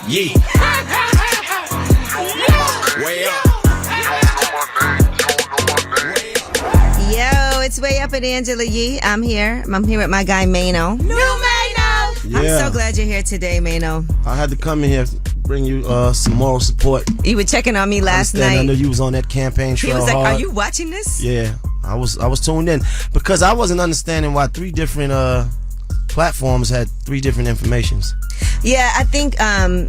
Yeah. Way up. Yo, it's Way Up with Angela Yee. I'm here with my guy Mano. New Mano! Yeah. I'm so glad you're here today, Mano. I had to come in here to bring you some moral support. You were checking on me last night. I know you was on that campaign trail. He was like, hard. are you watching this? Yeah, I was tuned in because I wasn't understanding why 3 different platforms had 3 different informations. Yeah, I think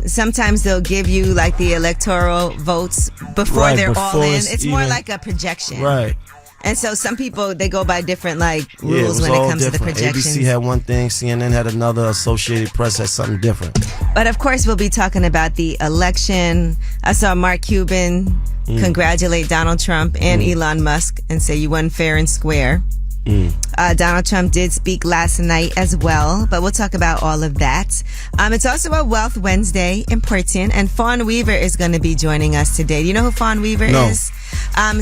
sometimes they'll give you like the electoral votes before they're all in. It's more like a projection. Right. And so some people, they go by different rules when it comes to the projections. ABC had one thing, CNN had another, Associated Press had something different. But of course, we'll be talking about the election. I saw Mark Cuban congratulate Donald Trump and Elon Musk and say you won fair and square. Donald Trump did speak last night as well, but we'll talk about all of that. It's also a Wealth Wednesday, important, and Fawn Weaver is going to be joining us today. Do you know who Fawn Weaver is?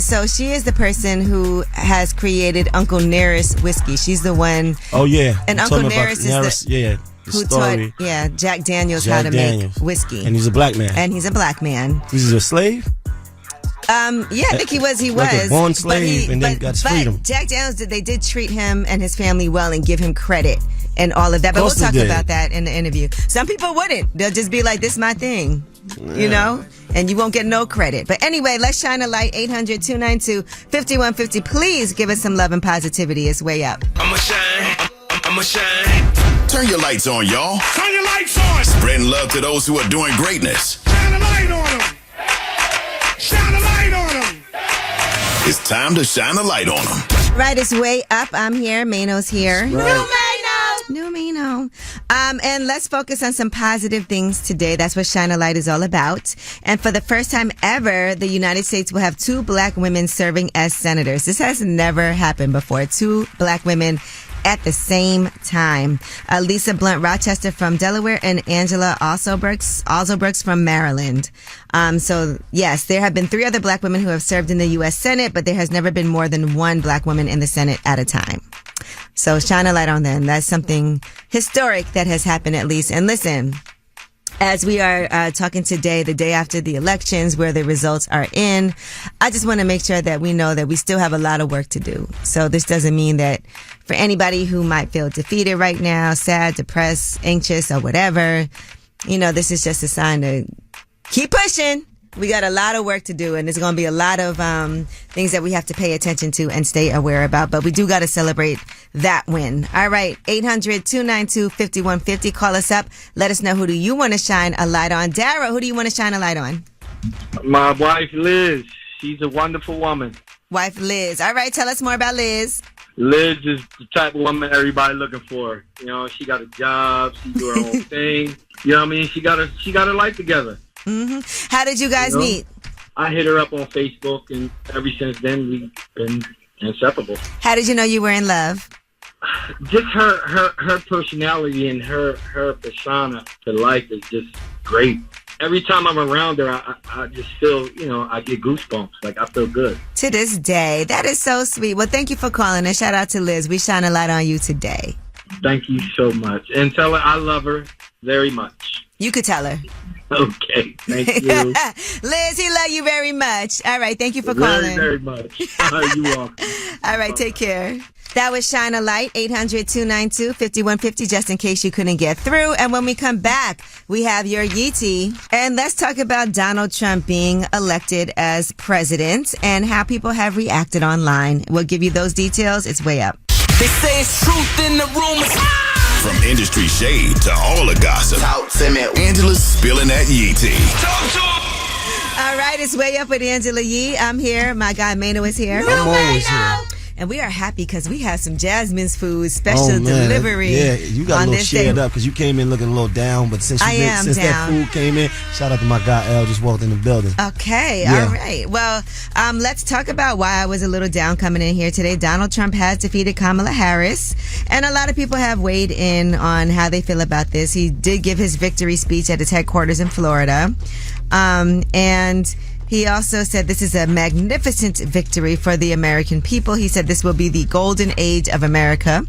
So she is the person who has created Uncle Nearest whiskey. She's the one. Oh yeah, and Uncle Nearest is who story. taught Jack Daniels how to make whiskey. And he's a black man. And he's a black man. He's a slave. Yeah, I think he was. Like a born slave and then got his freedom. But Jack Daniels, they did treat him and his family well and give him credit and all of that. But we'll talk about that in the interview. Some people wouldn't. They'll just be like, this is my thing, you know? And you won't get no credit. But anyway, let's shine a light. 800-292-5150. Please give us some love and positivity. It's Way Up. I'ma shine. I'ma shine. Turn your lights on, y'all. Turn your lights on. Spreading love to those who are doing greatness. Shine a light on them. Shine a light on them. It's time to shine a light on them. Right, it's Way Up. I'm here. Mano's here. New Mano. And let's focus on some positive things today. That's what Shine a Light is all about. And for the first time ever, the United States will have 2 black women serving as senators. This has never happened before. 2 black women at the same time. Lisa Blunt Rochester from Delaware and Angela also Brooks from Maryland. So yes, there have been 3 other black women who have served in the U.S. Senate, but there has never been more than 1 black woman in the Senate at a time. So shine a light on them. That's something historic that has happened at least. And listen, as we are talking today, the day after the elections, where the results are in, I just want to make sure that we know that we still have a lot of work to do. So this doesn't mean that for anybody who might feel defeated right now, sad, depressed, anxious, or whatever, this is just a sign to keep pushing. We got a lot of work to do, and there's going to be a lot of things that we have to pay attention to and stay aware about. But we do got to celebrate that win. All right, 800-292-5150. Call us up. Let us know, who do you want to shine a light on? Dara, who do you want to shine a light on? My wife, Liz. She's a wonderful woman. Wife, Liz. All right, tell us more about Liz. Liz is the type of woman everybody looking for. She got a job. She do her own thing. You know what I mean? She got her life together. Mm-hmm. How did you guys meet? I hit her up on Facebook, and ever since then, we've been inseparable. How did you know you were in love? Just her personality and her persona to life is just great. Every time I'm around her, I just feel, I get goosebumps. Like, I feel good. To this day. That is so sweet. Well, thank you for calling, and shout out to Liz. We shine a light on you today. Thank you so much. And tell her I love her very much. You could tell her. Okay, thank you. Liz, he love you very much. All right, thank you for calling. Very much. You're welcome. All right, take care. That was Shine a Light, 800-292-5150, just in case you couldn't get through. And when we come back, we have your Yeetie. And let's talk about Donald Trump being elected as president and how people have reacted online. We'll give you those details. It's Way Up. They say it's truth in the rumors. From industry shade to all the gossip, Angela's spilling that Yee tea. All right, it's Way Up with Angela Yee. I'm here. My guy Mano is here. I'm always here. And we are happy because we have some Jasmine's food special delivery. Yeah, you got a little shared up because you came in looking a little down. But since that food came in, shout out to my guy L, just walked in the building. Okay, all right. Well, let's talk about why I was a little down coming in here today. Donald Trump has defeated Kamala Harris, and a lot of people have weighed in on how they feel about this. He did give his victory speech at his headquarters in Florida, and He also said this is a magnificent victory for the American people. He said this will be the golden age of America.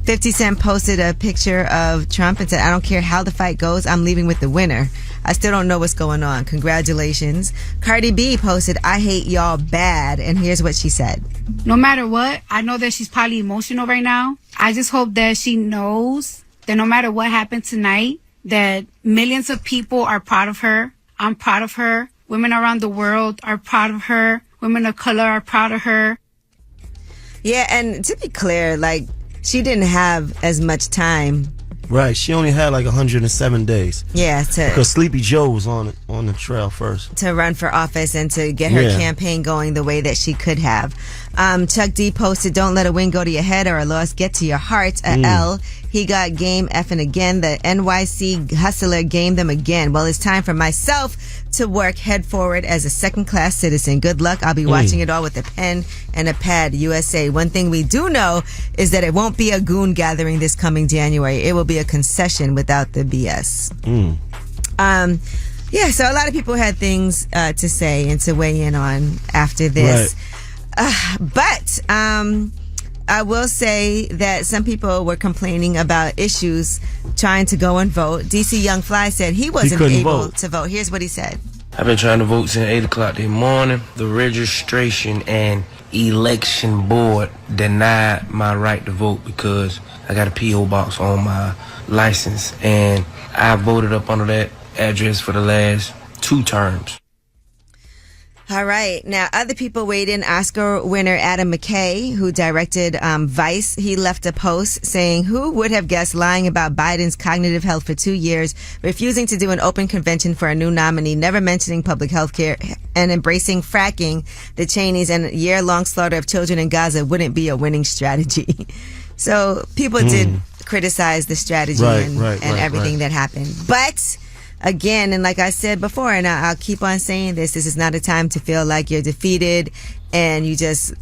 50 Cent posted a picture of Trump and said, I don't care how the fight goes, I'm leaving with the winner. I still don't know what's going on. Congratulations. Cardi B posted, I hate y'all bad. And here's what she said. No matter what, I know that she's probably emotional right now. I just hope that she knows that no matter what happened tonight, that millions of people are proud of her. I'm proud of her. Women around the world are proud of her. Women of color are proud of her. Yeah, and to be clear, like, she didn't have as much time. Right, she only had like 107 days. Yeah, because Sleepy Joe was on the trail first. To run for office and to get her campaign going the way that she could have. Chuck D posted, don't let a win go to your head or a loss get to your heart. L, he got game effing again. The NYC hustler gamed them again. Well, it's time for myself to work head forward as a second-class citizen. Good luck. I'll be watching it all with a pen and a pad. USA. One thing we do know is that it won't be a goon gathering this coming January. It will be a concession without the BS. Yeah, so a lot of people had things to say and to weigh in on after this. Right. But I will say that some people were complaining about issues trying to go and vote. DC Young Fly said he wasn't able to vote. Here's what he said. I've been trying to vote since 8 o'clock this morning. The registration and election board denied my right to vote because I got a P.O. box on my license, and I voted up under that address for the last 2 terms. All right. Now, other people weighed in. Oscar winner Adam McKay, who directed Vice, he left a post saying, who would have guessed lying about Biden's cognitive health for 2 years, refusing to do an open convention for a new nominee, never mentioning public health care, and embracing fracking, the Cheneys, and year-long slaughter of children in Gaza wouldn't be a winning strategy. So people did criticize the strategy and everything that happened. But again, and like I said before, and I'll keep on saying this is not a time to feel like you're defeated and you just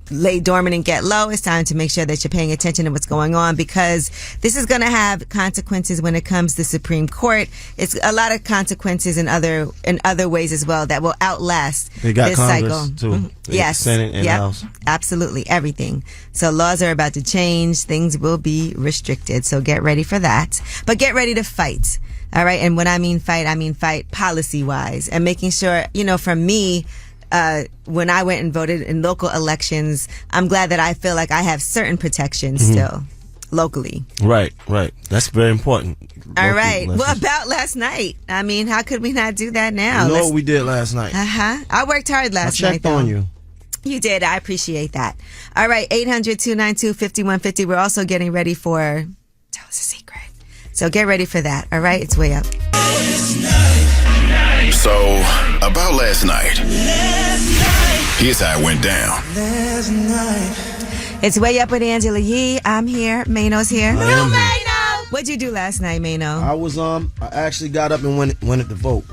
lay dormant and get low. It's time to make sure that you're paying attention to what's going on, because this is going to have consequences when it comes to Supreme Court. It's a lot of consequences in other ways as well that will outlast this cycle. Too. Yes. Senate and House. Absolutely. Everything. So laws are about to change. Things will be restricted. So get ready for that. But get ready to fight. All right. And when I mean fight policy wise and making sure, for me, when I went and voted in local elections, I'm glad that I feel like I have certain protections still locally. Right. That's very important. All right. Well, about last night. I mean, how could we not do that now? You know what we did last night. I worked hard last night. I checked on you. You did. I appreciate that. All right. 800-292-5150. We're also getting ready for Tell Us a Secret. So get ready for that. All right. It's way up. So, about last night. Here's how it went down. It's way up with Angela Yee. I'm here. Mano's here. Mano! What'd you do last night, Mano? I was I actually got up and went to vote.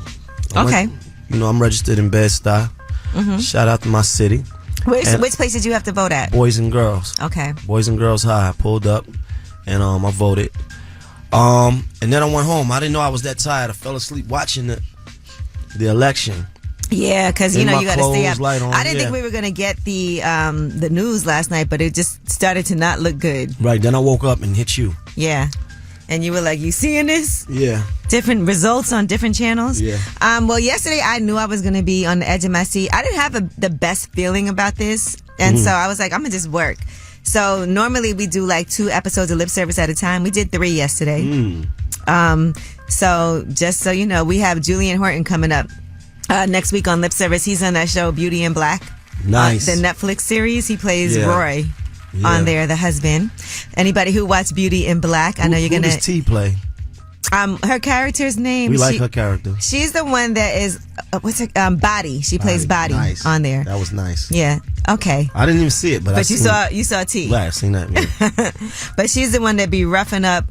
Okay. I'm registered in Bed-Stuy. Shout out to my city. Which place did you have to vote at? Boys and Girls. Okay. Boys and Girls High. I pulled up and I voted. And then I went home. I didn't know I was that tired. I fell asleep watching the election. Yeah, because you got to stay up. I didn't think we were gonna get the news last night, but it just started to not look good. Right. Then I woke up and hit you. Yeah, and you were like, "You seeing this?" Yeah. Different results on different channels. Yeah. Well, yesterday I knew I was gonna be on the edge of my seat. I didn't have the best feeling about this, and so I was like, "I'm gonna just work." So normally we do like 2 episodes of Lip Service at a time. We did 3 yesterday. So just so you know, we have Julian Horton coming up next week on Lip Service. He's on that show Beauty and Black. Nice. The Netflix series. He plays Roy on there, the husband. Anybody who watched Beauty and Black, I know you're gonna. Who does T play? Her character's name. We like her character. She's the one that is what's her Body. She plays Body on there. That was nice. Yeah. Okay. I didn't even see it, but you saw T. Right, I seen that. Yeah. But she's the one that be roughing up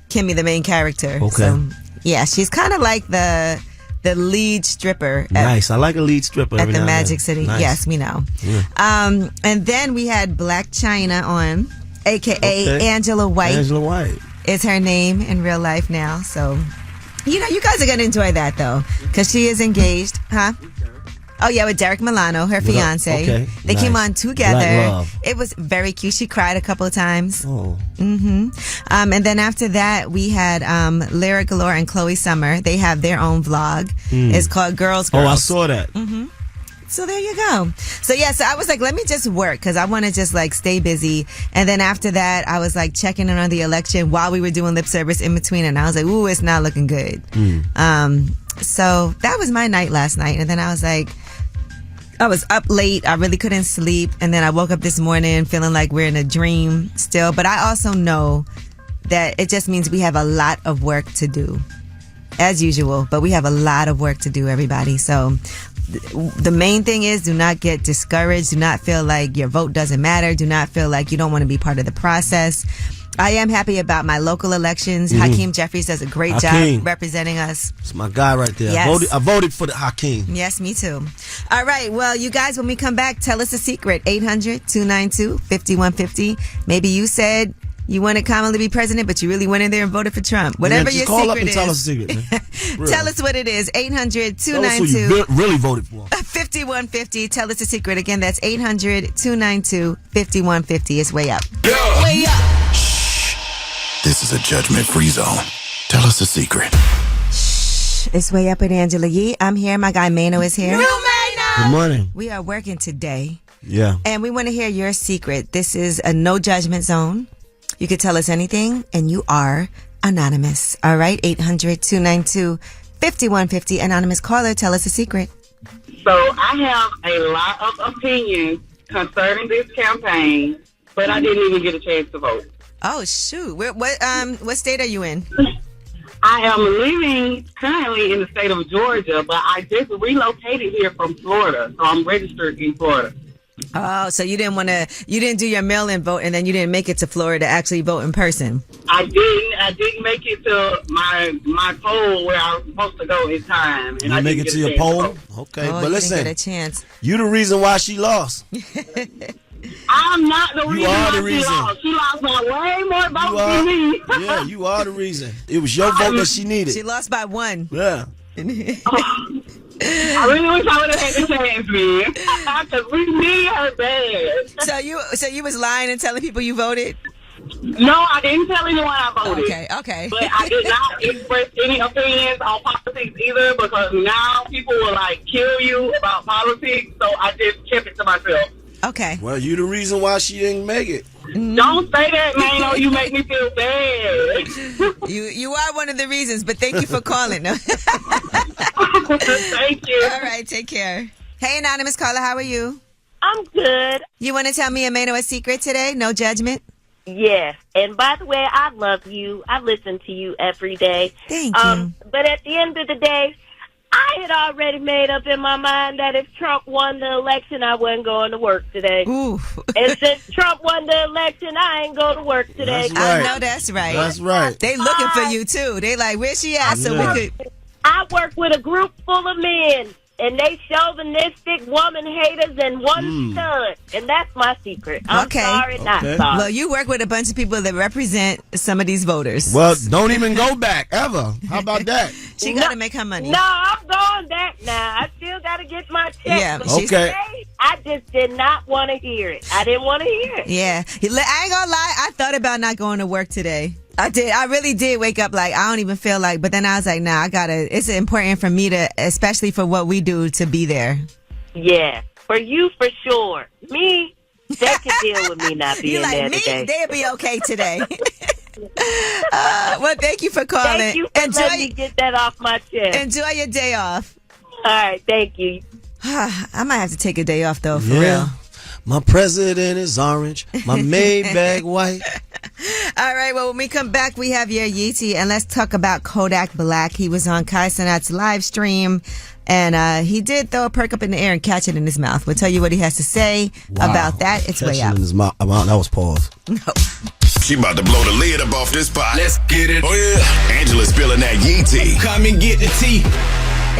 Kimmy, the main character. Okay. So, yeah, she's kind of like the lead stripper. Nice. I like a lead stripper at the Magic City. Nice. Yes, we know. Yeah. And then we had Black China on, aka Angela White. Angela White is her name in real life now. So, you guys are gonna enjoy that though, because she is engaged. Huh? Oh, yeah, with Derek Milano, her fiance. Okay. They Nice. came on together. Black love. It was very cute. She cried a couple of times. Oh. And then after that, we had Lyra Galore and Chloe Summer. They have their own vlog. It's called Girls. Oh, I saw that. So there you go. So yeah, so I was like, let me just work because I want to just like stay busy. And then after that, I was like checking in on the election while we were doing lip service in between. And I was like, ooh, it's not looking good. So that was my night last night. And then I was like, I was up late. I really couldn't sleep. And then I woke up this morning feeling like we're in a dream still. But I also know that it just means we have a lot of work to do. As usual, but we have a lot of work to do, everybody. So the main thing is do not get discouraged. Do not feel like your vote doesn't matter. Do not feel like you don't want to be part of the process. I am happy about my local elections. Hakeem Jeffries does a great job representing us. It's my guy right there. Yes. I voted for the Hakeem. Yes, me too. All right. Well, you guys, when we come back, tell us a secret. 800-292-5150. Maybe you said you wanted Kamala to be president, but you really went in there and voted for Trump. Whatever your call secret up and is. tell us a secret, man. Tell us what it is. 800-292. Tell us who you really voted for. 5150. Tell us a secret. Again, that's 800-292-5150. It's way up. Yeah. Way up. This is a judgment-free zone. Tell us a secret. It's way up with Angela Yee. I'm here. My guy Mano is here. Good morning. We are working today. Yeah. And we want to hear your secret. This is a no judgment zone. You could tell us anything, and you are anonymous. All right, 800-292-5150. Anonymous caller, tell us a secret. So I have a lot of opinions concerning this campaign, but I didn't even get a chance to vote. Oh, shoot. What state are you in? I am living currently in the state of Georgia, but I just relocated here from Florida, so I'm registered in Florida. Oh, so you didn't do your mail-in vote, and then you didn't make it to Florida to actually vote in person. I didn't make it to my poll where I was supposed to go in time. And You make it to your poll? Okay, Oh, but you listen, didn't get a chance. you the reason why she lost. I'm not the reason are why the reason. she lost. She lost by way more votes than me. Yeah, you are the reason. It was your vote that she needed. She lost by 1. Yeah. I really wish I would have had the chance, man. Because we need her bad. So you was lying and telling people you voted? No, I didn't tell anyone I voted. Okay. But I did not express any opinions on politics either, because now people will like kill you about politics. So I just kept it to myself. Okay. Well, you the reason why she didn't make it. Don't say that, man, or you make me feel bad. You are one of the reasons, but thank you for calling. No. Thank you. All right, take care. Hey, anonymous caller, how are you? I'm good. You want to tell me and Mano a secret today? No judgment? Yes. And by the way, I love you. I listen to you every day. Thank you. But at the end of the day, I had already made up in my mind that if Trump won the election, I wasn't going to work today. Ooh. And since Trump won the election, I ain't going to work today. That's right. I know that's right. That's right. They looking for you, too. They like, where's she at? So we could... I work with a group full of men, and they chauvinistic woman haters and one son. And that's my secret. I'm sorry, not sorry. Well, you work with a bunch of people that represent some of these voters. Well, don't even go back, ever. How about that? She got to make her money. No, I'm going back now. I still got to get my check. Yeah, But okay. today, I just did not want to hear it. I didn't want to hear it. Yeah. I ain't gonna lie. I thought about not going to work today. I did. I really did wake up like, I don't even feel like, but then I was like, nah, it's important for me to, especially for what we do, to be there. Yeah. For you, for sure. Me, they can deal with me not being You like there me? today. They'll be okay today. Well, thank you for calling. Thank you for letting me get that off my chest. Enjoy your day off. All right. Thank you. I might have to take a day off, though, for Yeah. real. My president is orange. My Maybach white. All right, well, when we come back, we have your Yeetie, and let's talk about Kodak Black. He was on Kai Cenat's live stream, and he did throw a perk up in the air and catch it in his mouth. We'll tell you what he has to say about that. It's way Catching up. in his mouth. That was pause. No. She about to blow the lid up off this pot. Let's get it. Oh, yeah. Angela spilling that yee tea. Come and get the tea.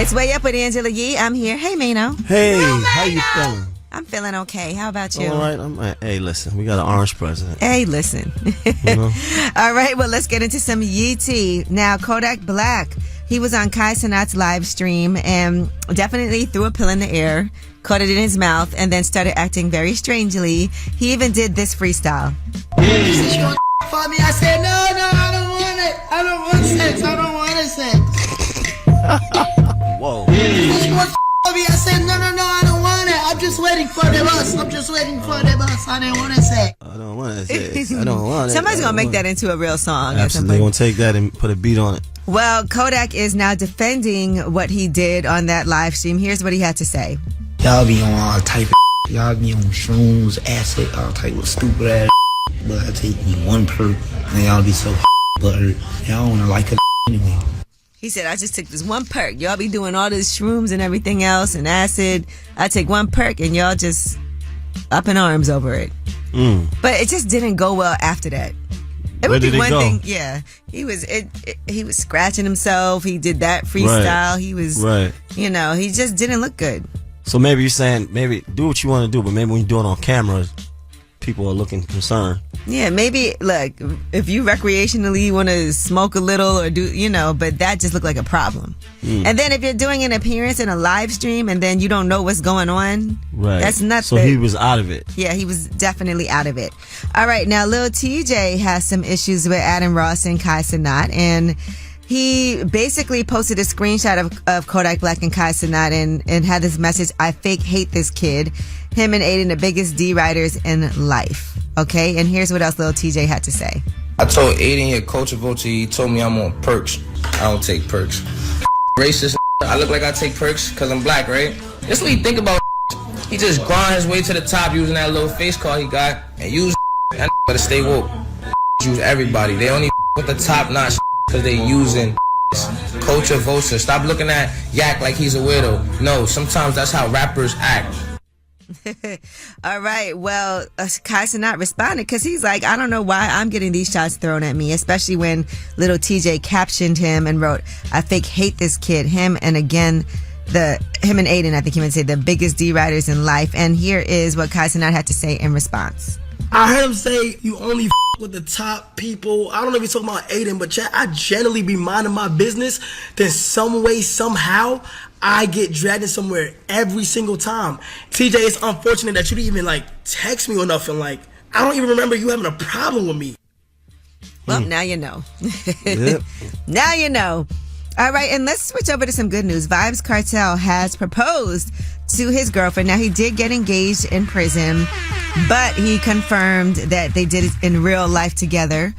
It's way up with Angela Yee. I'm here. Hey, Mano. Hey, how you feeling? I'm feeling okay. How about you? All right. Hey, listen, we got an orange president. Hey, listen. You know? All right, well, let's get into some Yeetie. Now, Kodak Black He was on Kai Cenat's live stream and definitely threw a pill in the air, caught it in his mouth, and then started acting very strangely. He even did this freestyle. For me, I said, no, I don't want it. I don't want sex. I don't want sex. Whoa. She wants for me. I said, no, I don't want it. I'm just waiting for the bus. I didn't want to sex. I don't want sex. I don't want it. Somebody's going to make that into a real song. Absolutely. They're going to take that and put a beat on it. Well, Kodak is now defending what he did on that live stream. Here's what he had to say. Y'all be on all type of y'all be on shrooms, acid, all type of stupid ass but I take me one perk and y'all be so buttered. Y'all wanna like a anyway. He said, I just took this one perk. Y'all be doing all this shrooms and everything else and acid. I take one perk and y'all just up in arms over it. But it just didn't go well after that. It would be one thing, yeah. He was scratching himself. He did that freestyle. Right. He was, you know, he just didn't look good. So maybe you're saying, maybe do what you want to do, but maybe when you do it on camera, people are looking concerned. Yeah, maybe, look, if you recreationally want to smoke a little or do, you know, but that just looked like a problem. And then if you're doing an appearance in a live stream and then you don't know what's going on, that's not so he was out of it. Yeah, he was definitely out of it. All right, now Lil TJ has some issues with Adam Ross and Kai Cenat, and he basically posted a screenshot of Kodak Black and Kai Cenat and had this message, I fake hate this kid. Him and Aiden, the biggest D-riders in life. Okay, and here's what else Lil TJ had to say. I told Aiden, your culture vulture, he told me I'm on perks. I don't take perks. Racist. I look like I take perks because I'm black, right? That's what he think about. He just grind his way to the top using that little face card he got and use that better stay woke. Use everybody. They only with the top notch because they using culture vulture. Stop looking at Yak like he's a weirdo. No, sometimes that's how rappers act. All right, well, Kai Cenat responded because he's like, I don't know why I'm getting these shots thrown at me, especially when little TJ captioned him and wrote, I fake hate this kid. Him and again, him and Aiden, I think he would say, the biggest D-riders in life. And here is what Kai Cenat had to say in response. I heard him say, you only with the top people. I don't know if you're talking about Aiden, but I generally be minding my business. Then some way, somehow, I get dragged in somewhere every single time. TJ, it's unfortunate that you didn't even text me or nothing. I don't even remember you having a problem with me. Well, now you know. Yep. Now you know. All right, and let's switch over to some good news. Vybz Kartel has proposed to his girlfriend. Now, he did get engaged in prison, but he confirmed that they did it in real life together.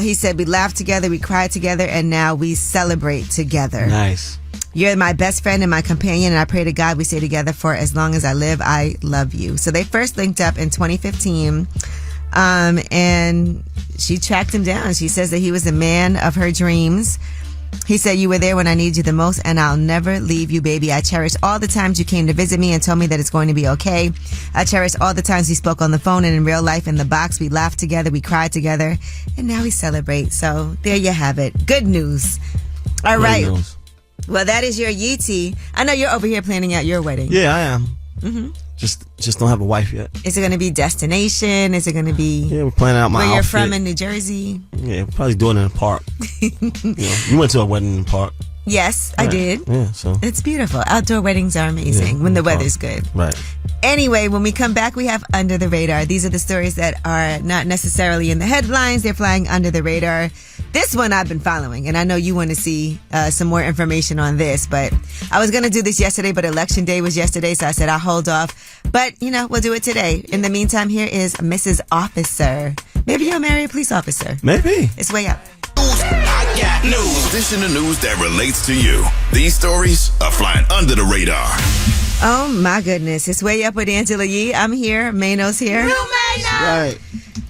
He said, we laughed together, we cried together, and now we celebrate together. Nice. You're my best friend and my companion, and I pray to God we stay together for as long as I live. I love you. So they first linked up in 2015, and she tracked him down. She says that he was the man of her dreams. He said, you were there when I needed you the most, and I'll never leave you, baby. I cherish all the times you came to visit me and told me that it's going to be okay. I cherish all the times we spoke on the phone and in real life in the box. We laughed together, we cried together, and now we celebrate. So there you have it. Good news. All right. Well, that is your Yeetie. I know you're over here planning out your wedding. Yeah, I am. Mm-hmm. Just don't have a wife yet. Is it going to be destination? Is it going to be... Yeah, we're planning out my where outfit. You're from in New Jersey? Yeah, we're probably doing it in the park. You went to a wedding in the park. Yes, right. I did. Yeah, so... It's beautiful. Outdoor weddings are amazing when the weather's good. Right. Anyway, when we come back, we have Under the Radar. These are the stories that are not necessarily in the headlines. They're flying under the radar. This one I've been following, and I know you want to see some more information on this, but I was going to do this yesterday, but Election Day was yesterday, so I said I'll hold off. But, we'll do it today. In the meantime, here is Mrs. Officer. Maybe you'll marry a police officer. Maybe. It's way up. I got news. This in the news that relates to you. These stories are flying under the radar. Oh, my goodness. It's way up with Angela Yee. I'm here. Mano's here. Right.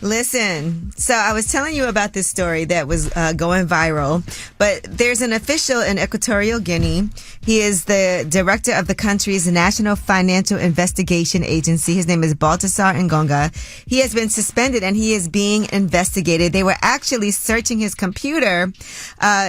Listen, so I was telling you about this story that was going viral, but there's an official in Equatorial Guinea. He is the director of the country's National Financial Investigation Agency. His name is Baltasar Ngonga. He has been suspended and he is being investigated. They were actually searching his computer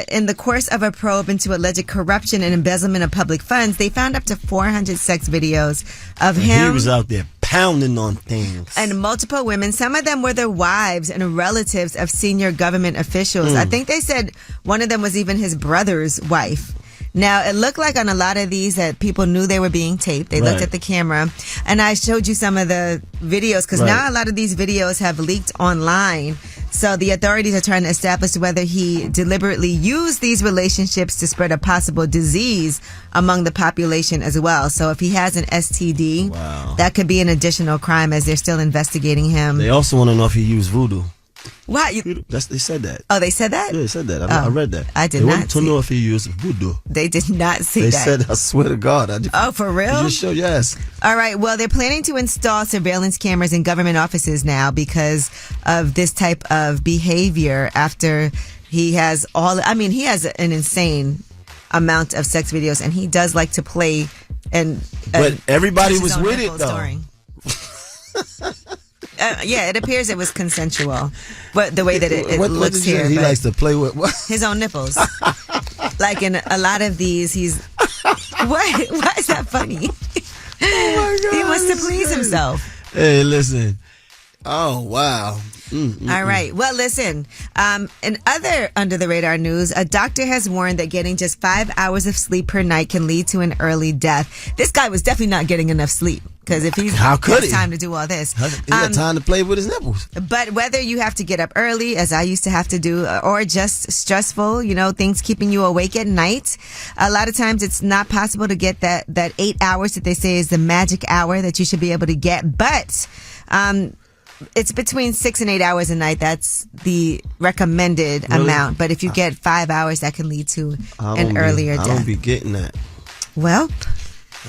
in the course of a probe into alleged corruption and embezzlement of public funds. They found up to 400 sex videos of him. He was out there pounding on things. And multiple women. Some of them were the wives and relatives of senior government officials. I think they said one of them was even his brother's wife. Now, it looked like on a lot of these that people knew they were being taped. They looked at the camera. And I showed you some of the videos because now a lot of these videos have leaked online. So the authorities are trying to establish whether he deliberately used these relationships to spread a possible disease among the population as well. So if he has an STD, that could be an additional crime as they're still investigating him. They also want to know if he used voodoo. What? They said that. Oh, they said that? Yeah, they said that. I read that. I did they not want to know if he used voodoo. They did not see they that. They said, I swear to God. Oh, for real? Yes. All right. Well, they're planning to install surveillance cameras in government offices now because of this type of behavior after he has he has an insane amount of sex videos and he does like to play but everybody was with it though. Yeah, it appears it was consensual, but the way that it looks here. He likes to play with what? His own nipples. Like in a lot of these, he's... What? Why is that funny? Oh my God, he wants to please himself. Hey, listen. Oh, wow. All right. Well, listen. In other under the radar news, a doctor has warned that getting just 5 hours of sleep per night can lead to an early death. This guy was definitely not getting enough sleep. Because if he's got time to do all this. He got time to play with his nipples. But whether you have to get up early, as I used to have to do, or just stressful, things keeping you awake at night, a lot of times it's not possible to get that 8 hours that they say is the magic hour that you should be able to get. But it's between 6 and 8 hours a night. That's the recommended amount. But if you get 5 hours, that can lead to an earlier death. I don't be getting that. Well,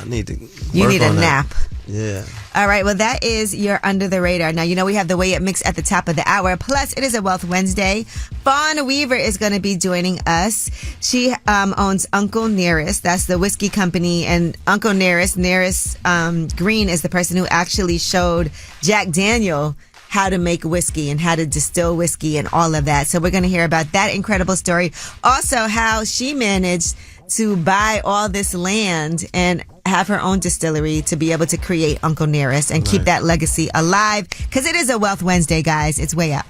I need to. You need a nap. Yeah. All right. Well, that is your Under the Radar. Now, we have the Way Up Mix at the top of the hour. Plus, it is a Wealth Wednesday. Fawn Weaver is going to be joining us. She owns Uncle Nearest. That's the whiskey company. And Uncle Nearest Greene is the person who actually showed Jack Daniel how to make whiskey and how to distill whiskey and all of that. So we're going to hear about that incredible story. Also, how she managed to buy all this land and have her own distillery to be able to create Uncle Nearest and keep that legacy alive. Because it is a Wealth Wednesday, guys. It's Way Up.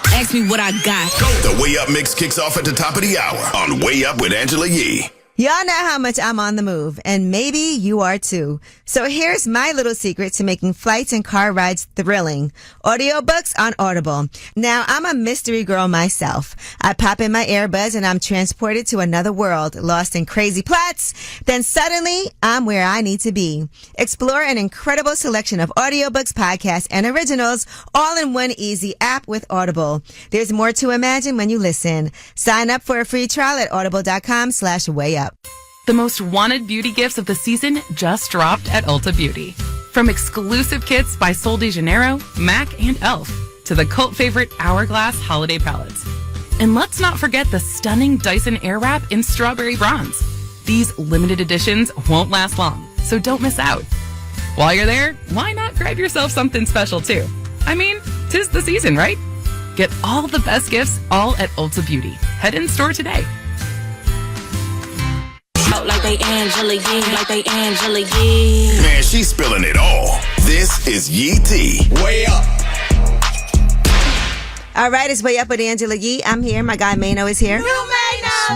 Ask me what I got. The Way Up Mix kicks off at the top of the hour on Way Up with Angela Yee. Y'all know how much I'm on the move, and maybe you are too. So here's my little secret to making flights and car rides thrilling. Audiobooks on Audible. Now, I'm a mystery girl myself. I pop in my earbuds and I'm transported to another world, lost in crazy plots. Then suddenly, I'm where I need to be. Explore an incredible selection of audiobooks, podcasts, and originals, all in one easy app with Audible. There's more to imagine when you listen. Sign up for a free trial at audible.com/wayup. The most wanted beauty gifts of the season just dropped at Ulta Beauty. From exclusive kits by Sol de Janeiro, MAC, and e.l.f. to the cult favorite Hourglass holiday palettes. And let's not forget the stunning Dyson Airwrap in strawberry bronze. These limited editions won't last long, so don't miss out. While you're there, why not grab yourself something special too? I mean, 'tis the season, right? Get all the best gifts all at Ulta Beauty. Head in store today. Like they Angela Yee, like they Angela Yee. Man, she's spilling it all. This is Yee T. Way Up. All right, it's Way Up with Angela Yee. I'm here. My guy Mano is here.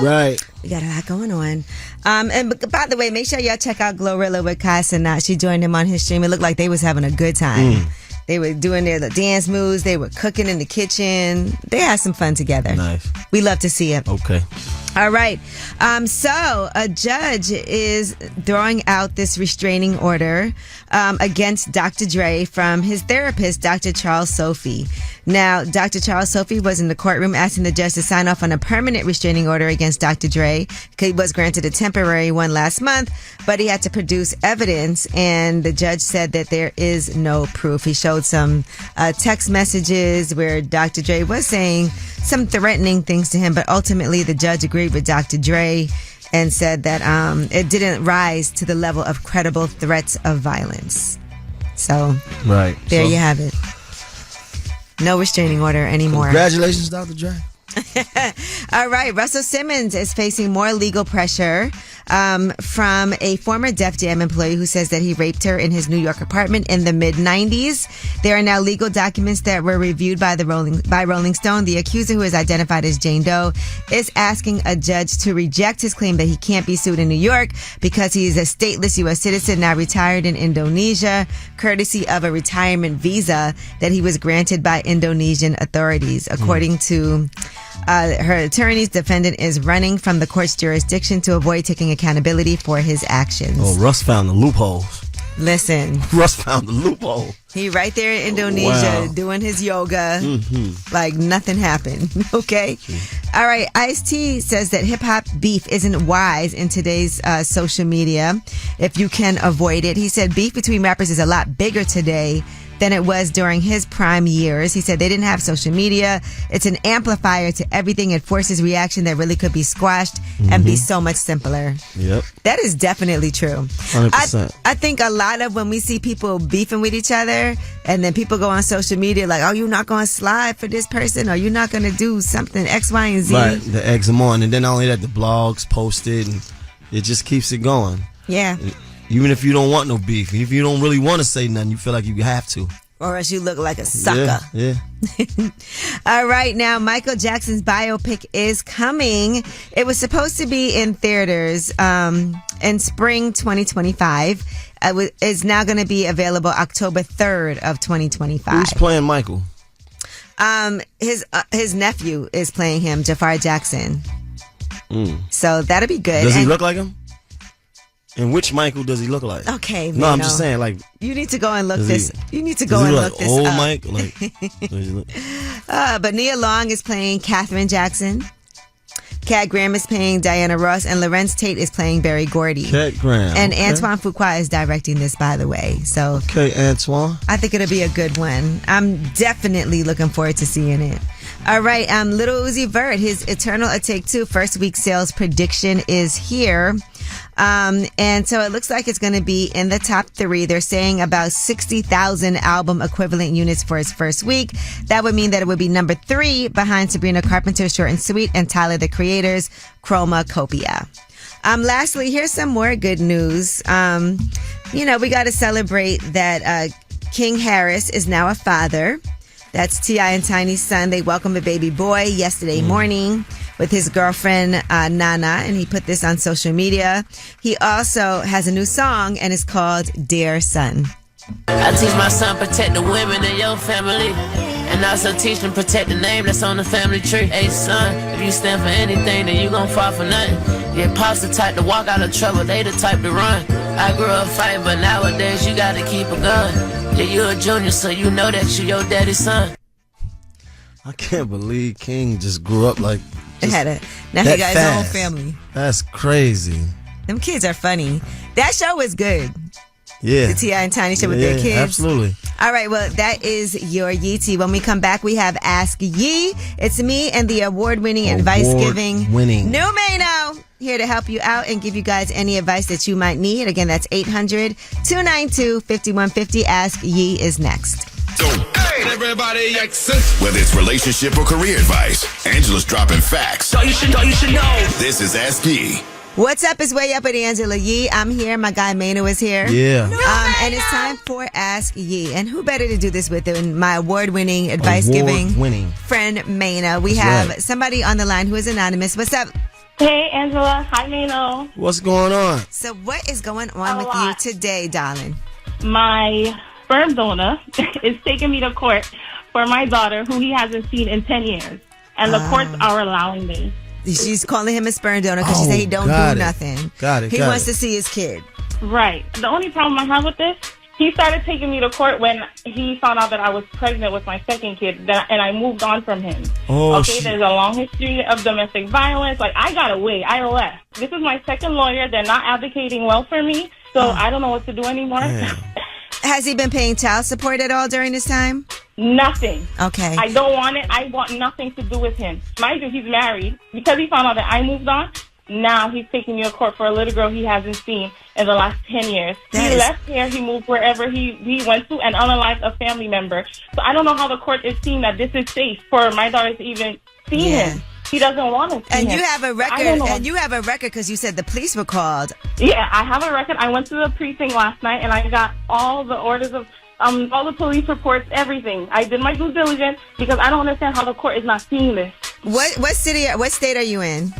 Right. We got a lot going on. And by the way, make sure y'all check out Glorilla with Kai Sanat. She joined him on his stream. It looked like they was having a good time. They were doing the dance moves. They were cooking in the kitchen. They had some fun together. Nice. We love to see it. Okay. All right. So a judge is throwing out this restraining order against Dr. Dre from his therapist, Dr. Charles Sophie. Now, Dr. Charles Sophie was in the courtroom asking the judge to sign off on a permanent restraining order against Dr. Dre. He was granted a temporary one last month, but he had to produce evidence, and the judge said that there is no proof. He showed some text messages where Dr. Dre was saying some threatening things to him, but ultimately the judge agreed with Dr. Dre and said that it didn't rise to the level of credible threats of violence. So, there you have it. No restraining order anymore. Congratulations, Dr. Dre. All right. Russell Simmons is facing more legal pressure from a former Def Jam employee who says that he raped her in his New York apartment in the mid-90s. There are now legal documents that were reviewed by Rolling Stone. The accuser, who is identified as Jane Doe, is asking a judge to reject his claim that he can't be sued in New York because he is a stateless U.S. citizen now retired in Indonesia, courtesy of a retirement visa that he was granted by Indonesian authorities. According to her attorneys, defendant is running from the court's jurisdiction to avoid taking accountability for his actions. Oh, Russ found the loopholes. Listen. Russ found the loophole. He right there in Indonesia doing his yoga like nothing happened. Okay. All right. Ice-T says that hip-hop beef isn't wise in today's social media if you can avoid it. He said beef between rappers is a lot bigger today than it was during his prime years. He said they didn't have social media. It's an amplifier to everything. It forces reaction that really could be squashed and be so much simpler. Yep. That is definitely true. 100%. I think a lot of when we see people beefing with each other and then people go on social media like, oh, you're not going to slide for this person or you're not going to do something X, Y, and Z. Right. The eggs them on. And then not only that, the blogs posted and it just keeps it going. Yeah. Even if you don't want no beef, if you don't really want to say nothing, you feel like you have to. Or else you look like a sucker. Yeah. All right, now Michael Jackson's biopic is coming. It was supposed to be in theaters in spring 2025. It's now going to be available October 3rd of 2025. Who's playing Michael? His nephew is playing him, Jafar Jackson. So that'll be good. Does he look like him? And which Michael does he look like? Okay, no, I'm just saying, like, you need to go and look this. You need to go does he and look look this old up. Mike? Like, but Nia Long is playing Katherine Jackson. Kat Graham is playing Diana Ross, and Lorenz Tate is playing Berry Gordy. Kat Graham. And okay. Antoine Fuqua is directing this, by the way. So okay, Antoine. I think it'll be a good one. I'm definitely looking forward to seeing it. All right, Lil Uzi Vert, his Eternal A Take Two first week sales prediction is here. And so it looks like it's going to be in the top 3. They're saying about 60,000 album equivalent units for its first week. That would mean that it would be number 3 behind Sabrina Carpenter's Short and Sweet and Tyler the Creator's Chromacopia. Lastly, here's some more good news. We got to celebrate that King Harris is now a father. That's T.I. and Tiny's son. They welcomed a baby boy yesterday morning with his girlfriend, Nana, and he put this on social media. He also has a new song, and it's called Dear Son. I teach my son protect the women in your family, and also teach them protect the name that's on the family tree. Hey son, if you stand for anything, then you gon' fall for nothing. Your pops the type to walk out of trouble, they the type to run. I grew up fighting, but nowadays you gotta keep a gun. Yeah, you a junior, so you know that you your daddy's son. I can't believe King just grew up like Now he got his own family. That's crazy. Them kids are funny. That show was good. Yeah. The T.I. and Tiny show with their kids. Absolutely. All right, well, that is your Yee Tea. When we come back, we have Ask Yee. It's me and the award-winning advice-giving New Mano here to help you out and give you guys any advice that you might need. Again, that's 800-292-5150. Ask Yee is next. Hey, everybody, whether it's relationship or career advice, Angela's dropping facts. So you should know. This is Ask Yee. What's up? It's Way Up with Angela Yee. I'm here. My guy Mano is here. Yeah. And it's time for Ask Yee. And who better to do this with than my award-winning, advice-giving friend Mano. We have somebody on the line who is anonymous. What's up? Hey, Angela. Hi, Mano. What's going on? So what is going on with you today, darling? My sperm donor is taking me to court for my daughter, who he hasn't seen in 10 years. And the courts are allowing me. She's calling him a sperm donor because she said he don't do nothing. He wants to see his kid. Right. The only problem I have with this, he started taking me to court when he found out that I was pregnant with my second kid, and I moved on from him. There's a long history of domestic violence. Like, I got away. I left. This is my second lawyer. They're not advocating well for me, so I don't know what to do anymore. Has he been paying child support at all during this time? Nothing. Okay. I don't want it. I want nothing to do with him. Mind you, he's married. Because he found out that I moved on, now he's taking me to court for a little girl he hasn't seen in the last 10 years. Left here, he moved wherever he went to, and unalived a family member. So I don't know how the court is seeing that this is safe for my daughter to even see him. He doesn't want to see And him. you have a record. And you have a record because you said the police were called. Yeah, I have a record. I went to the precinct last night and I got all the orders of all the police reports, everything. I did my due diligence because I don't understand how the court is not seeing this. What state are you in?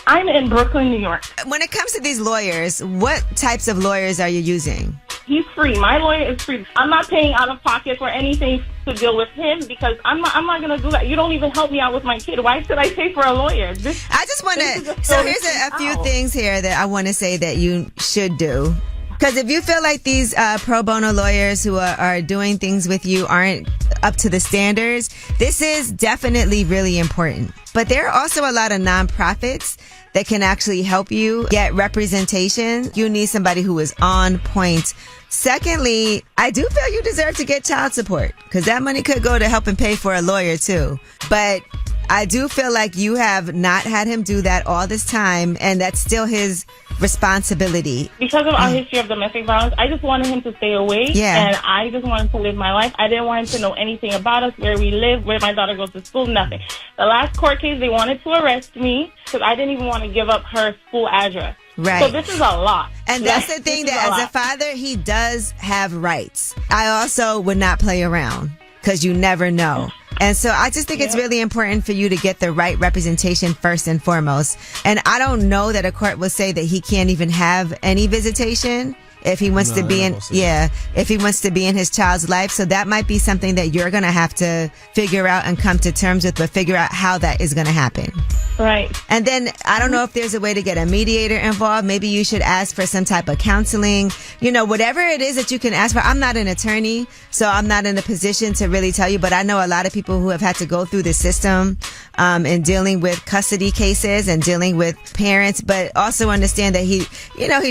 I'm in Brooklyn, New York. When it comes to these lawyers, what types of lawyers are you using? He's free. My lawyer is free. I'm not paying out of pocket for anything to deal with him because I'm not going to do that. You don't even help me out with my kid. Why should I pay for a lawyer? I just want to. So here's a few things here that I want to say that you should do. Because if you feel like these pro bono lawyers who are doing things with you aren't up to the standards, this is definitely really important. But there are also a lot of nonprofits that can actually help you get representation. You need somebody who is on point. Secondly, I do feel you deserve to get child support because that money could go to helping pay for a lawyer too. But I do feel like you have not had him do that all this time, and that's still his responsibility. Because of our history of domestic violence, I just wanted him to stay away, and I just wanted to live my life. I didn't want him to know anything about us, where we live, where my daughter goes to school, nothing. The last court case, they wanted to arrest me because I didn't even want to give up her school address. Right. So this is a lot. And that's the thing, that as a father, he does have rights. I also would not play around because you never know. And so I just think it's really important for you to get the right representation first and foremost. And I don't know that a court will say that he can't even have any visitation if he wants to be in, if he wants to be in his child's life. So that might be something that you're going to have to figure out and come to terms with, but figure out how that is going to happen. Right. And then I don't know if there's a way to get a mediator involved. Maybe you should ask for some type of counseling. You know, whatever it is that you can ask for. I'm not an attorney, so I'm not in a position to really tell you, but I know a lot of people who have had to go through the system in dealing with custody cases and dealing with parents, but also understand that he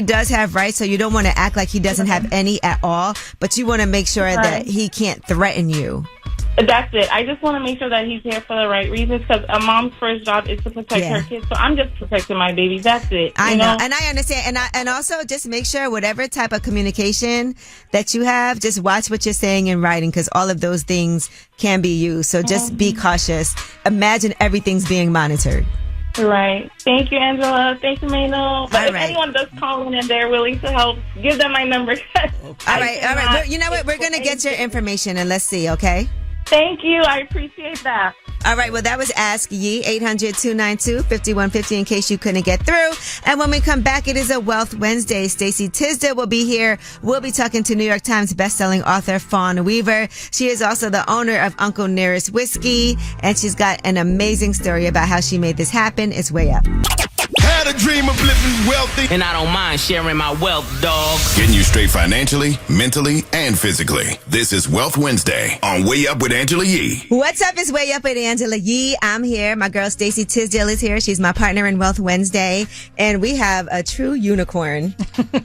does have rights, so you don't want to act like he doesn't have any at all, but you want to make sure that he can't threaten you. That's it. I just want to make sure that he's here for the right reasons because a mom's first job is to protect her kids. So I'm just protecting my baby. That's it. I know. And I understand. And also just make sure whatever type of communication that you have, just watch what you're saying in writing because all of those things can be used. So just be cautious. Imagine everything's being monitored. Right. Thank you, Angela. Thank you, Mano. But if anyone does call in and they're willing to help, give them my number. All right. You know what? We're going to get your information and let's see, okay? Thank you. I appreciate that. All right. Well, that was Ask Yee, 800-292-5150 in case you couldn't get through. And when we come back, it is a Wealth Wednesday. Stacey Tisdale will be here. We'll be talking to New York Times bestselling author Fawn Weaver. She is also the owner of Uncle Nearest Whiskey, and she's got an amazing story about how she made this happen. It's way up. Had a dream of living wealthy, and I don't mind sharing my wealth, dog. Getting you straight financially, mentally, and physically. This is Wealth Wednesday on Way Up with Angela Yee. What's up? It's Way Up with Angela Yee. I'm here. My girl Stacey Tisdale is here. She's my partner in Wealth Wednesday, and we have a true unicorn.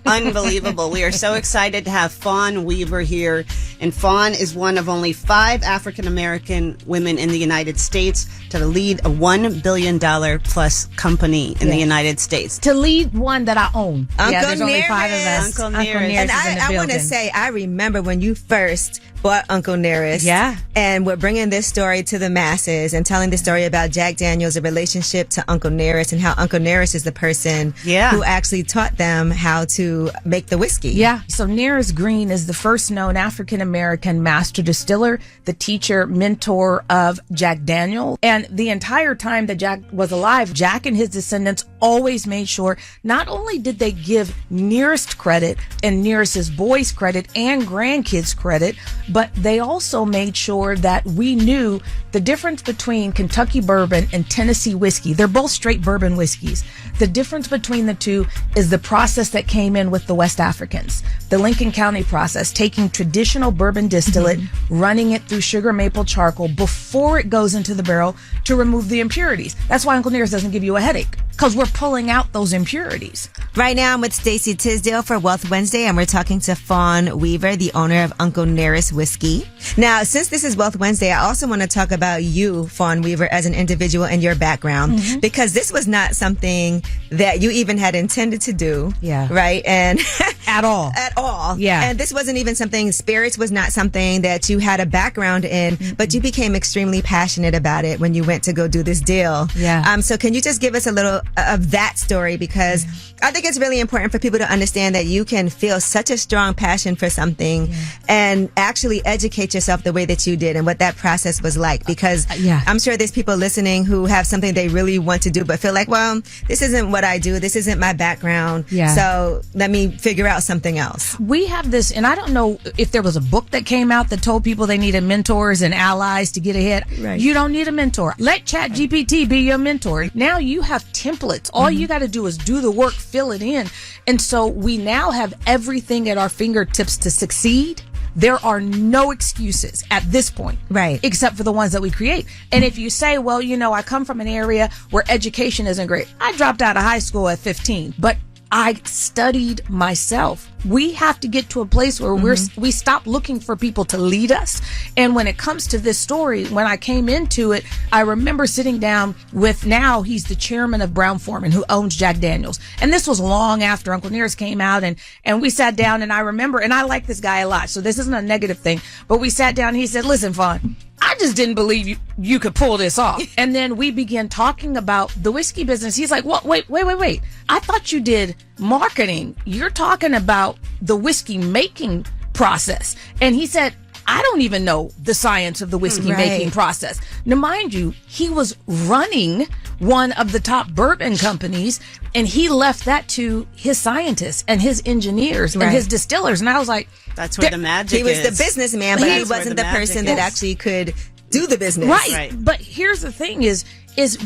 Unbelievable. We are so excited to have Fawn Weaver here, and Fawn is one of only 5 African-American women in the United States to lead a $1 billion plus company in the United States. To lead one that I own. There's only 5 of us. Uncle Nearest. And I want to say, I remember when you first bought Uncle Nearest. Yeah. And we're bringing this story to the masses and telling the story about Jack Daniels' relationship to Uncle Nearest and how Uncle Nearest is the person who actually taught them how to make the whiskey. Yeah. So Nearest Greene is the first known African-American master distiller, the teacher, mentor of Jack Daniel. And the entire time that Jack was alive, Jack and his descendants always made sure not only did they give Nearest credit and Nearest's boys credit and grandkids credit, but they also made sure that we knew the difference between Kentucky bourbon and Tennessee whiskey. They're both straight bourbon whiskeys. The difference between the two is the process that came in with the West Africans. The Lincoln County process, taking traditional bourbon distillate, running it through sugar maple charcoal before it goes into the barrel to remove the impurities. That's why Uncle Nearest doesn't give you a headache, because we're pulling culling out those impurities. Right now, I'm with Stacey Tisdale for Wealth Wednesday, and we're talking to Fawn Weaver, the owner of Uncle Nearest Whiskey. Now, since this is Wealth Wednesday, I also want to talk about you, Fawn Weaver, as an individual and your background, because this was not something that you even had intended to do. Yeah. Right? And at all. At all. Yeah. And this wasn't even something, spirits was not something that you had a background in, but you became extremely passionate about it when you went to go do this deal. Yeah. So can you just give us a little of that story? Because I think it's really important for people to understand that you can feel such a strong passion for something and actually educate yourself the way that you did and what that process was like. Because I'm sure there's people listening who have something they really want to do but feel like, well, this isn't what I do. This isn't my background. Yeah. So let me figure out something else. We have this, and I don't know if there was a book that came out that told people they needed mentors and allies to get ahead. Right. You don't need a mentor. Let ChatGPT be your mentor. Now you have templates. All you got to do is do the work, fill it in. And so we now have everything at our fingertips to succeed. There are no excuses at this point. Right. Except for the ones that we create. And if you say, well, you know, I come from an area where education isn't great. I dropped out of high school at 15, but I studied myself. We have to get to a place where we stop looking for people to lead us. And when it comes to this story, when I came into it, I remember sitting down with, now he's the chairman of Brown-Forman, who owns Jack Daniels. And this was long after Uncle Nearest came out, and we sat down, and I remember, and I like this guy a lot, so this isn't a negative thing, but we sat down and he said, listen, Fawn, I just didn't believe you could pull this off. And then we began talking about the whiskey business. He's like, what? Wait. I thought you did marketing. You're talking about the whiskey making process. And he said, I don't even know the science of the whiskey making process. Now, mind you, he was running one of the top bourbon companies, and he left that to his scientists and his engineers and his distillers. And I was like, that's where the magic is. He was is. the businessman, but he wasn't the person that actually could do the business. Right. But here's the thing is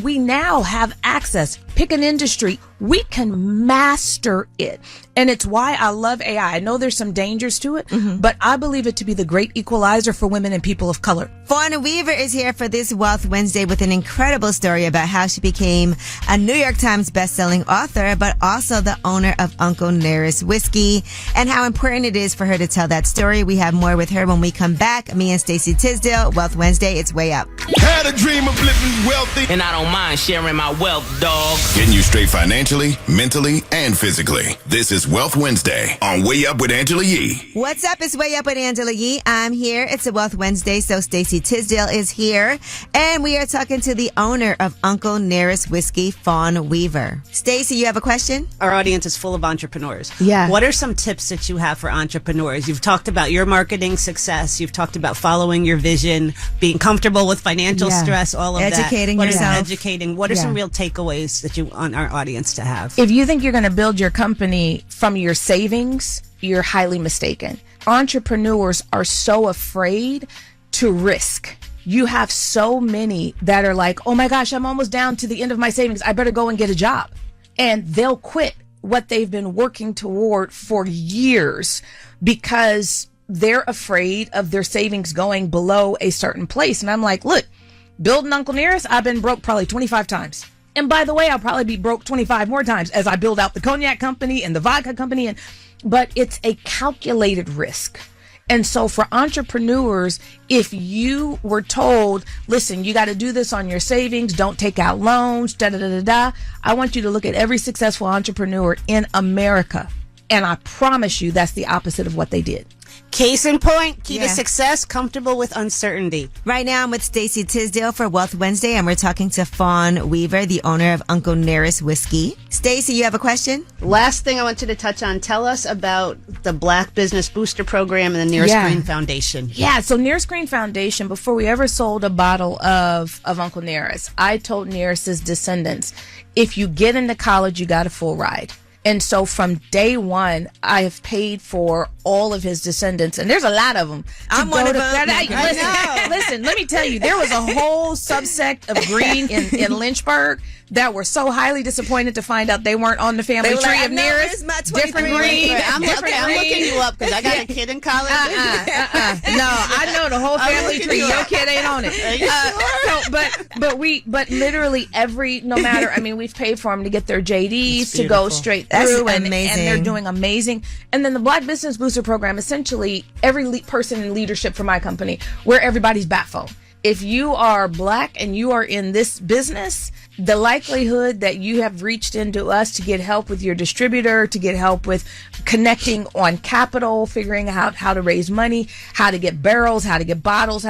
we now have access. Pick an industry. We can master it. And it's why I love AI. I know there's some dangers to it, but I believe it to be the great equalizer for women and people of color. Fawn Weaver is here for this Wealth Wednesday with an incredible story about how she became a New York Times bestselling author, but also the owner of Uncle Nearest Whiskey, and how important it is for her to tell that story. We have more with her when we come back. Me and Stacey Tisdale, Wealth Wednesday, it's way up. Had a dream of living wealthy, and I don't mind sharing my wealth, dog. Getting you straight financially, mentally, and physically. This is Wealth Wednesday on Way Up with Angela Yee. What's up? It's Way Up with Angela Yee. I'm here. It's a Wealth Wednesday, so Stacey Tisdale is here, and we are talking to the owner of Uncle Nearest Whiskey, Fawn Weaver. Stacey, you have a question? Our audience is full of entrepreneurs. Yeah. What are some tips that you have for entrepreneurs? You've talked about your marketing success. You've talked about following your vision, being comfortable with financial stress, all of Educating that. yourself. Educating. What are some real takeaways that you want our audience to have? If you think you're going to build your company from your savings, you're highly mistaken. Entrepreneurs are so afraid to risk. You have so many that are like, oh my gosh, I'm almost down to the end of my savings. I better go and get a job. And they'll quit what they've been working toward for years because they're afraid of their savings going below a certain place. And I'm like, look, building Uncle Nearest, I've been broke probably 25 times. And by the way, I'll probably be broke 25 more times as I build out the cognac company and the vodka company. But it's a calculated risk. And so for entrepreneurs, if you were told, listen, you got to do this on your savings, don't take out loans, I want you to look at every successful entrepreneur in America. And I promise you that's the opposite of what they did. Case in point, key to success, comfortable with uncertainty. Right now, I'm with Stacey Tisdale for Wealth Wednesday, and we're talking to Fawn Weaver, the owner of Uncle Nearest Whiskey. Stacey, you have a question? Last thing I want you to touch on, tell us about the Black Business Booster Program and the Nearest Greene Foundation. Yeah, so Nearest Greene Foundation, before we ever sold a bottle of Uncle Nearest, I told Nearest's descendants, if you get into college, you got a full ride. And so from day one, I have paid for all of his descendants, and there's a lot of them. I'm one of them. Listen, let me tell you, there was a whole subsect of Greene in Lynchburg that were so highly disappoined to find out they weren't on the family tree of nearest. Different Greene. I'm looking you up because I got a kid in college. No, I know the whole family tree. Your kid ain't on it. But literally no matter. I mean, we've paid for them to get their JDs to go straight through, and they're doing amazing. And then the Black Business Booster Program, essentially every person in leadership for my company, we're everybody's backbone. If you are Black and you are in this business, the likelihood that you have reached into us to get help with your distributor, to get help with connecting on capital, figuring out how to raise money, how to get barrels, how to get bottles,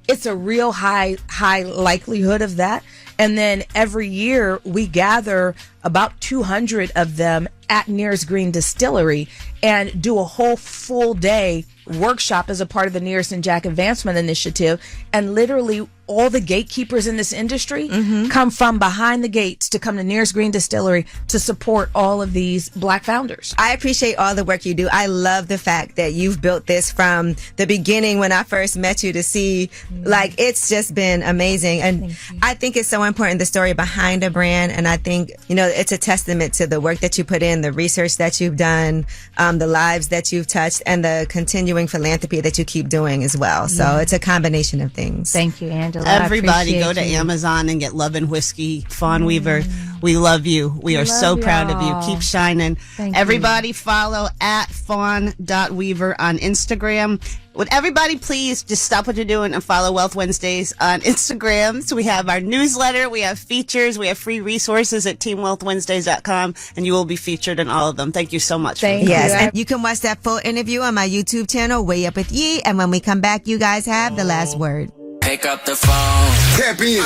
it's a real high likelihood of that. And then every year we gather about 200 of them at Nearest Greene Distillery and do a whole full day workshop as a part of the Nearest and Jack Advancement Initiative. And literally all the gatekeepers in this industry come from behind the gates to come to Nearest Greene Distillery to support all of these Black founders. I appreciate all the work you do. I love the fact that you've built this from the beginning when I first met you to see, like, it's just been amazing. And I think it's so important, the story behind a brand. And I think, it's a testament to the work that you put in, the research that you've done, the lives that you've touched, and the continuing philanthropy that you keep doing as well. So it's a combination of things. Thank you, Angela. Everybody go to Amazon and get Love and Whiskey. Fawn Weaver, we love you. We are so proud of you. Keep shining. Everybody follow at fawn.weaver on Instagram. Would everybody please just stop what you're doing and follow Wealth Wednesdays on Instagram? So we have our newsletter, we have features, we have free resources at teamwealthwednesdays.com, and you will be featured in all of them. Thank you so much. Yes, and you can watch that full interview on my YouTube channel, Way Up With Yee. And when we come back, you guys have the last word. Pick up the phone. Tap in.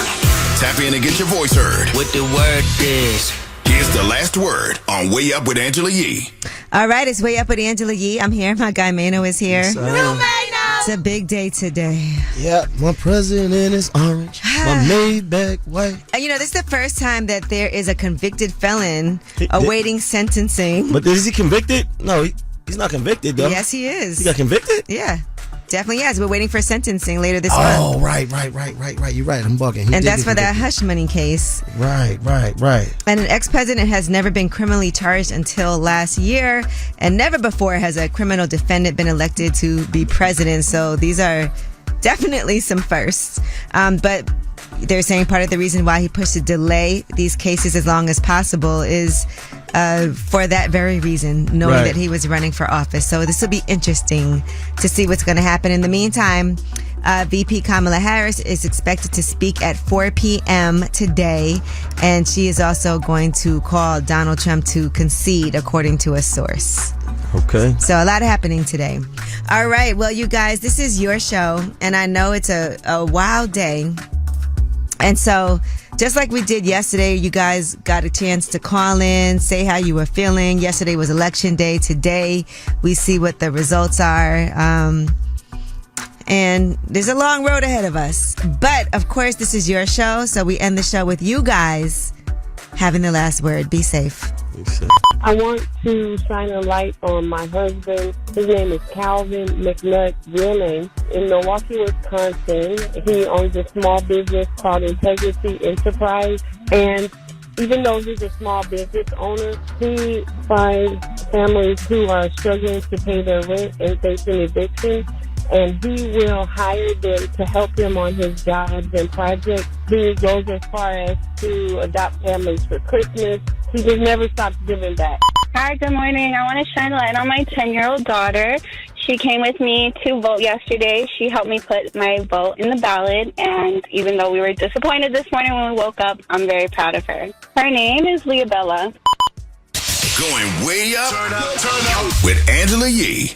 Tap in and get your voice heard. What the word is. Here's the last word on Way Up with Angela Yee. All right, it's Way Up with Angela Yee. I'm here. My guy Mano is here. Yes, It's a big day today. Yeah, my president is orange. My Maybach white. And this is the first time that there is a convicted felon awaiting sentencing. But is he convicted? No, he's not convicted, though. Yes, he is. He got convicted? Yeah. Definitely yes. We're waiting for sentencing later this month. Oh, right. You're right. I'm bugging. And that's for that hush money case. Right. And an ex-president has never been criminally charged until last year. And never before has a criminal defendant been elected to be president. So these are definitely some firsts. But they're saying part of the reason why he pushed to delay these cases as long as possible is for that very reason, knowing that he was running for office. So this will be interesting to see what's going to happen. In the meantime, VP Kamala Harris is expected to speak at 4 p.m. today, and she is also going to call Donald Trump to concede, according to a source. Okay. So a lot happening today. All right. Well, you guys, this is your show, and I know it's a wild day. And so, just like we did yesterday, you guys got a chance to call in, say how you were feeling. Yesterday was election day. Today, we see what the results are. And there's a long road ahead of us. But, of course, this is your show. So we end the show with you guys having the last word. Be safe. I want to shine a light on my husband. His name is Calvin McNutt, real name. In Milwaukee, Wisconsin, he owns a small business called Integrity Enterprise. And even though he's a small business owner, he finds families who are struggling to pay their rent and facing eviction. And he will hire them to help him on his jobs and projects. He goes as far as to adopt families for Christmas. He just never stops giving back. Hi, good morning. I want to shine a light on my 10-year-old daughter. She came with me to vote yesterday. She helped me put my vote in the ballot. And even though we were disappointed this morning when we woke up, I'm very proud of her. Her name is Leah Bella. Going way up, turn up with Angela Yee.